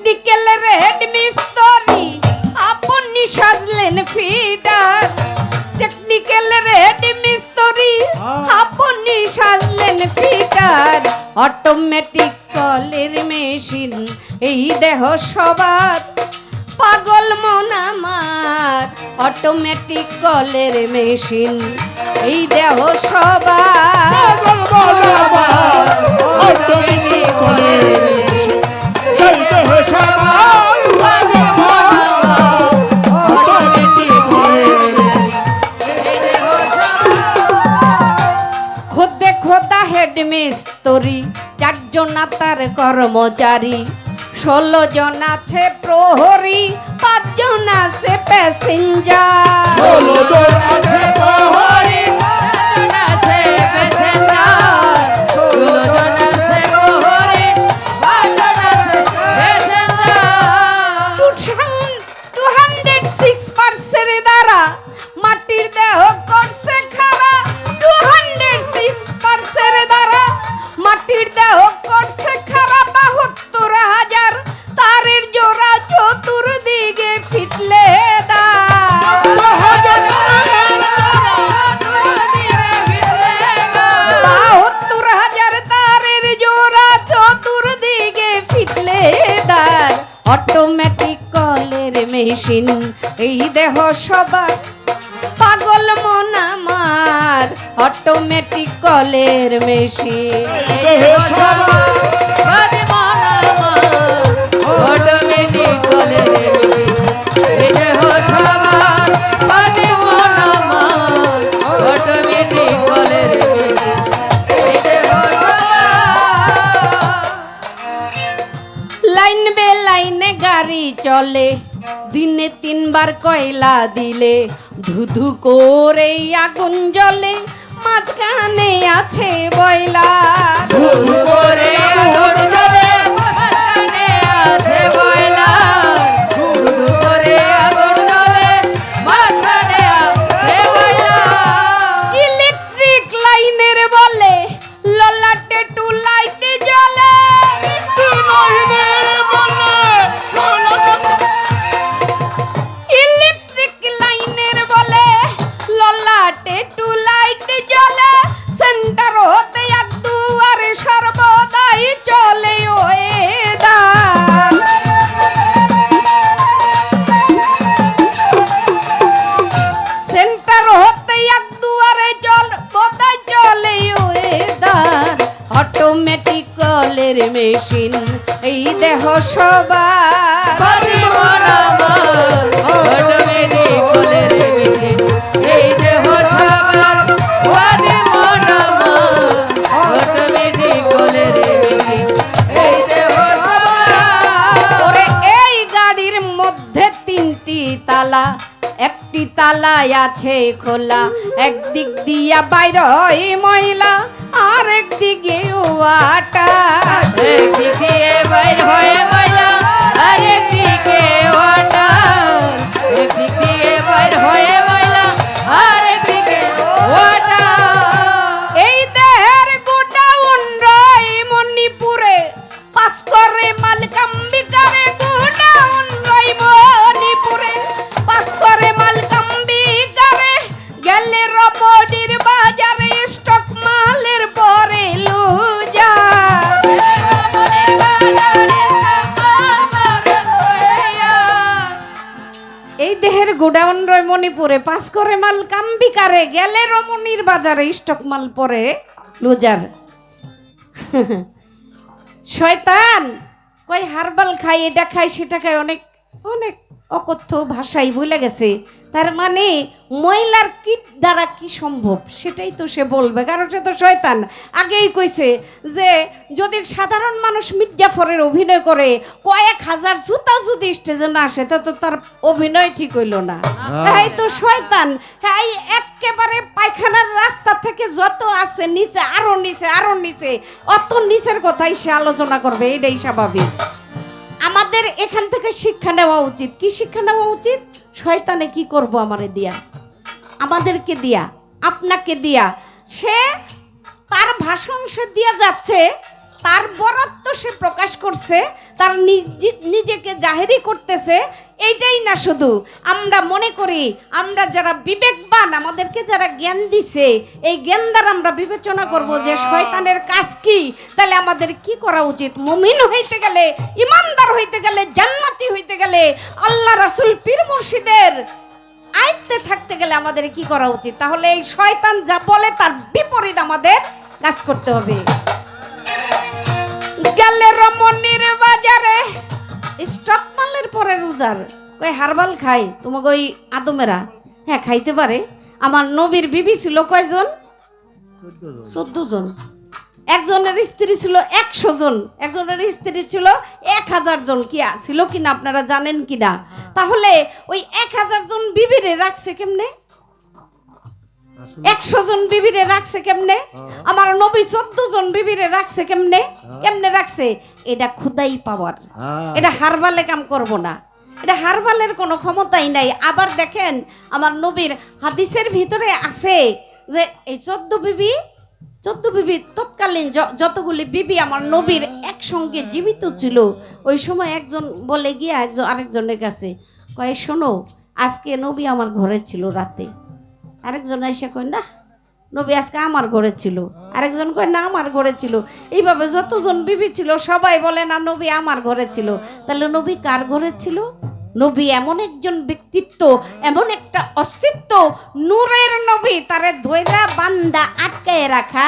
Technical red মিস্ত্রি আপনি সাজলেন fitter, technical red মিস্ত্রি আপনি সাজলেন ফিটার, অটোমেটিক কলের মেশিন এই দেহ সবার, পাগল মন আমার অটোমেটিক কলের মেশিন এই দেহ সবার, পাগল মন আমার অটোমেটিক কলের মেশিন এই দেহ সবার, পাগল মন আমার অটোমেটিক কলের মেশিন এই দেহ সবার। খোদে খোদা হেড মিস্ত্রি 4 জন তার কর্মচারী, 16 জন আছে প্রহরী, 5 জন আছে প্যাসেঞ্জার, 16 জন আছে প্রহরী, 5 জন আছে প্যাসেঞ্জার, 16 জন আছে প্রহরী, 5 জন আছে প্যাসেঞ্জার। 206% দ্বারা মাটির দেহ করছে খাড়া, 206% দ্বারা মাটির দেহ করছে খাড়া, 72,000 তারের জোড়া চতুর্দিকে ফিটলে দা, 72,000 তারের জোড়া চতুর্দিকে ফিটলে দার, অটোমেটিক কলের মেশিন এই দেহ সবার, পাগল মন আমার অটোমেটিক কলের মেশিন এই দেহ সবার, পাগল মন আমার অটোমেটিক কলের মেশিন এই দেহ সবার, পাগল মন আমার অটোমেটিক কলের মেশিন এই দেহ সবার। লাইন বে লাইনে গাড়ি চলে, দিনে 3 বার কয়লা দিলে, ধুধু করে আগুন জ্বলে, মাঝখানে আছে বয়লা, ধুধু করে আগুন জ্বলে, মাঝখানে আছে বয়লা, ধুধু করে আগুন জ্বলে, মাঝখানে আছে বয়লা। ইলেকট্রিক লাইনের বলে ললাটে টু লাইটে জ্বলে, ইলেকট্রিক লাইনের বলে ললাটে টু লাইটে জ্বলে, সেন্টার হতে এক দুয়ারে সর্বদাই চলে ওয়েদার, সেন্টার হতে এক দুয়ারে সর্বদাই চলে ওয়েদার, অটোমেটিক কলের মেশিন এই দেহ সবার, পাগল মন আমার অটোমেটিক কলের মেশিন এই দেহ সবার, পাগল মন আমার অটোমেটিক কলের মেশিন এই দেহ সবার। ওরে এই গাড়ির মধ্যে 3টি তালা, একটি তালায় আছে খোলা, একদিক দিয়া বাইর হয় ময়লা, আর একদিকে ওয়াটা, একদিকে বাইর হয়ে ময়লা, আর একদিকে ওয়াটার, একদিকে বাইর হয়ে ময়লা, আর একদিকে ওয়াটার। এই দেহের গোডাউন রয় মণিপুরে, 5 করে মালকাম্বিকারে, গোডাউন রয় মণিপুরে, 5 করে মালকাম্বিকারে, গেলে রবডির বাজারে স্টক মালের পরে লুজার, এই দেহের গোডাউন রয় মণিপুরে, 5 করে মাল কাম্বিকারে, গেলে রমণীর বাজারে স্টক মাল পরে লুজার। শয়তান কই হারবাল খাই, এটা খাই সেটা খাই, অনেক অনেক অকথ্য ভাষাই ভুলে গেছে, তার মানে মহিলার কিট দ্বারা কি সম্ভব সেটাই তো সে বলবে, কারণ সে তো শয়তান। আগেই কইছে যে যদি সাধারণ মানুষ মির্জাফরের অভিনয় করে, কয়েক হাজার জুতা যদি স্টেজে না আসে তা তো তার অভিনয় ঠিক হইল না, তাই তো শয়তান। হ্যাঁ, একেবারে পায়খানার রাস্তা থেকে যত আছে নিচে, আরো নিচে, আরো নিচে, অত নিচের কথাই সে আলোচনা করবে, এটাই স্বাভাবিক। আমাদের এখান থেকে শিক্ষা নেওয়া উচিত। কি শিক্ষা নেওয়া উচিত? শয়তানে কি করব আমারে দিয়া, আমাদেরকে দিয়া, আপনাকে দিয়া, সে তার ভাষণ সে দিয়া যাচ্ছে, তার বরত্ব সে প্রকাশ করছে, তার নিজেকে জাহেরি করতেছে, এইটাই না শুধু আমরা মনে করি আমরা যারা বিবেকবান, আমাদেরকে যারা জ্ঞান দিছে, এই জ্ঞান দ্বারা আমরা বিবেচনা করব যে শয়তানের কাজ কি, তাহলে আমাদের কি করা উচিত। মুমিন হইতে গেলে, ইমানদার হইতে গেলে, জান্নাতি হইতে গেলে, আল্লাহ রাসূল পীর মুর্শিদের আয়ত্তে থাকতে গেলে আমাদের কি করা উচিত। তাহলে এই শয়তান যা বলে তার বিপরীত আমাদের কাজ করতে হবে। গেলে রমণীর বাজারে স্টক মালের পরে রোজার কই হারবাল খাই, তোমাকে ওই আদমেরা হ্যাঁ খাইতে পারে। আমার নবীর বিবি ছিল কয়জন? 14 জন। একজনের স্ত্রী ছিল 100 জন, একজনের স্ত্রী ছিল 1000 জন। কি ছিল কিনা আপনারা জানেন কিনা? তাহলে ওই 1000 জন বিবিরে রাখছে কেমনে? 100 জন বিবিরে রাখছে কেমনে? আমার নবী 14 জন বিবিরে রাখছে কেমনে? কেমনে রাখছে? এটা খুদাই পাওয়ার, এটা হারবালে কাম করব না, এটা হারবালের কোনো ক্ষমতাই নাই। আবার দেখেন আমার নবীর হাদিসের ভিতরে আছে যে এই 14 বিবি তৎকালীন যতগুলি বিবি আমার নবীর একসঙ্গে জীবিত ছিল, ওই সময় একজন বলে গিয়া আরেকজনের কাছে কয়, শোনো আজকে নবী আমার ঘরে ছিল রাতে। আরেকজন এসে কয়, না নবী আজকে আমার ঘরে ছিল। আরেকজন কয়, না আমার ঘরে ছিল। এইভাবে যতজন বিবি ছিল সবাই বলে, না নবী আমার ঘরে ছিল। তাহলে নবী কার ঘরে ছিল? নবী এমন একজন ব্যক্তিত্ব, এমন একটা অস্তিত্ব, নূরের নবী, তারে ধৈরা বান্দা আটকায় রাখা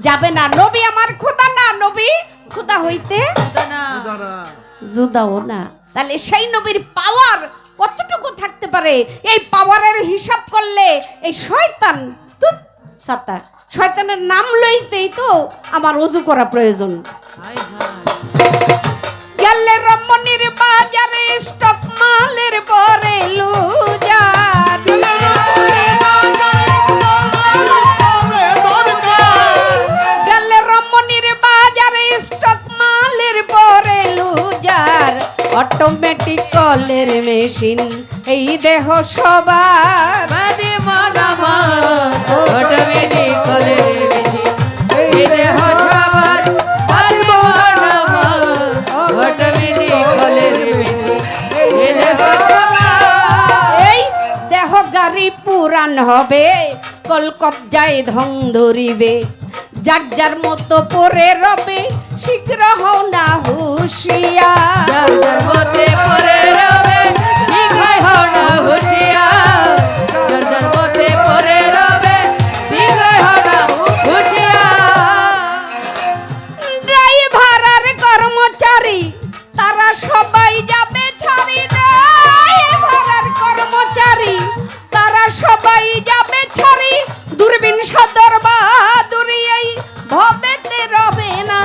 যাবে না। নবী আমার খোদা না, নবী খোদা হইতে জুদাও না। তাহলে সেই নবীর পাওয়ার কতটুকু থাকতে পারে, এই পাওয়ারের হিসাব করলে এই শয়তান সাতা, শয়তানের নাম লইতেই তো আমার ওযু করা প্রয়োজন। গেলে রমণীর বাজারে স্টক মালের পরে লুজার, গেলে রমণীর বাজারে স্টক মালের পরে লুজার, অটোমেটিক কলের মেশিন এই দেহ সবার, অটোমেটিক কলের মেশিন এই দেহ সবার, অটোমেটিক কলের মেশিন এই দেহ সবার। এই দেহ গাড়ি পুরান হবে, কল কবজায় ধং ধরিবে, যার যার মতো পরে রবে, শীঘ্র হও না হুঁশিয়ার। যার যার মতে পরে রবে, শীঘ্রই হও না হুঁশিয়ার। যার যার মতে পরে রবে, শীঘ্রই হও না হুঁশিয়ার। ড্রাইভার আর কর্মচারী তারা সবাই যাবে ছাড়ি, ড্রাইভার আর কর্মচারী তারা সবাই যাবে ছাড়ি, দূরবীন সদর বাহাদুরি এই ভবেতে রবে না।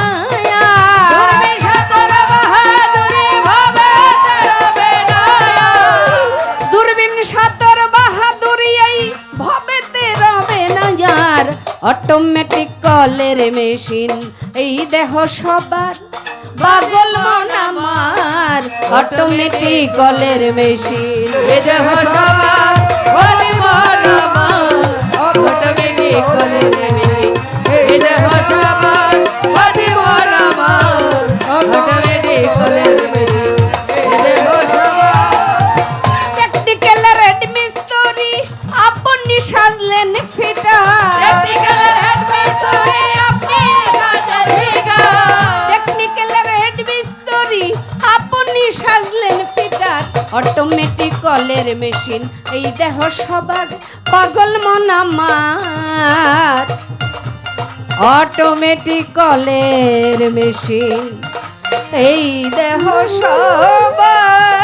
দূরবীন সদর বাহাদুরি ভবেতে রবে না। দূরবীন সদর বাহাদুরি এই ভবেতে রবে না যার, অটোমেটিক কলের মেশিন এই দেহ সবার, পাগল মন আমার অটোমেটিক কলের মেশিন এই দেহ সবার, পাগল মন আমার অটোমেটিক কলের মেশিন এই দেহ সবার, পাগল মন আমার অটোমেটিক কলের মেশিন এই দেহ সবার। টেকনিক্যাল রেড মিস্ত্রি আপনি সাজলেন ফিটা, টেকনিক্যাল হেড মিস্ত্রি আপনি সাজলেন ফিটা, টেকনিক্যাল রেড মিস্ত্রি আপনি সাজলেন ফিটা, অটোমেটিক কলের মেশিন এই দেহ সবার, পাগল মন আমার অটোমেটিক কলের মেশিন এই দেহ সবার।